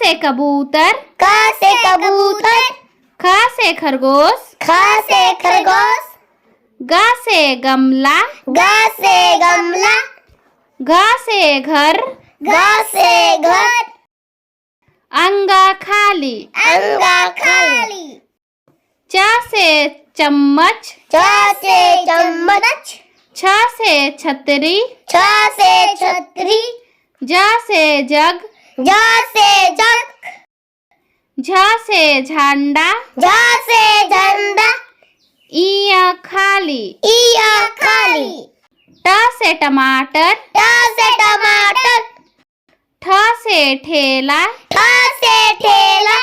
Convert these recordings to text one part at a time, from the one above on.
से कबूतर, क से कबूतर, ख से खरगोश, ख से खरगोश, ग से गमला, ग से गमला, घ से घर, घ से घर, अंगा खाली, अंगा खाली, च से चम्मच, च से चम्मच, छ से छतरी, छ से छतरी, ज से जग, ज से जग, झ से झंडा, झ से झंडा, इया खाली, इया खाली, ट से टमाटर, ट से टमाटर, ठ से ठेला, ठ से ठेला,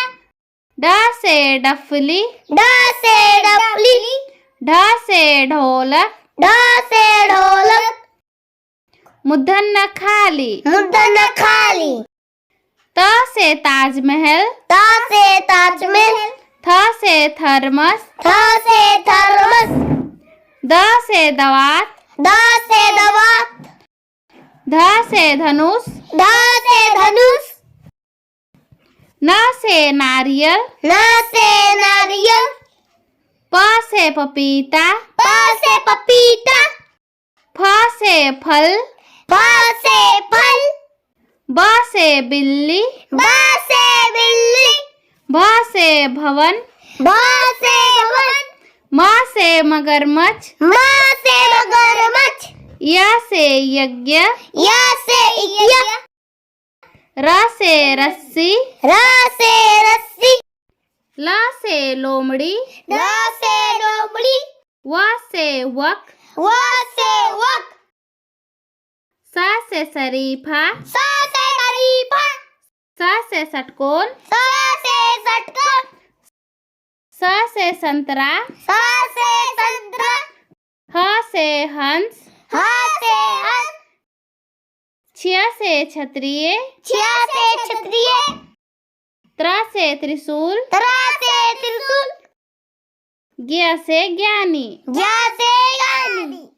ड से डफली, ड से डफली, ढ से ढोलक, ढ से ढोलक, मूर्धन्य खाली, मूर्धन्य खाली, त से ताजमहल, त से ताजमहल, थ से थर्मस, थ से थर्मस, द से दवात, द से दवात, ध से धनुष, ध से धनुष, न से नारियल, न से नारियल, प से पपीता, प से पपीता, फ से फल, फ से फल, ब से बिल्ली, ब से बिल्ली, भ से भवन, भ से भवन, म से मगरमच्छ, म से मगरमच्छ, य से यज्ञ, य से यज्ञ, र से रस्सी, र से रस्सी, ल से लोमड़ी, ल से लोमड़ी, व से वक, व से वक, स से शरीफा, स से शरीफा, स से षटकोण, स से षटकोण, स से संतरा, स से संतरा, ह से हंस, ह से हंस, छ से क्षत्रिय, छ से क्षत्रिय, त्र से त्रिशूल, त्र से त्रिशूल, ज्ञ से ज्ञानी। ज्ञ से ज्ञानी।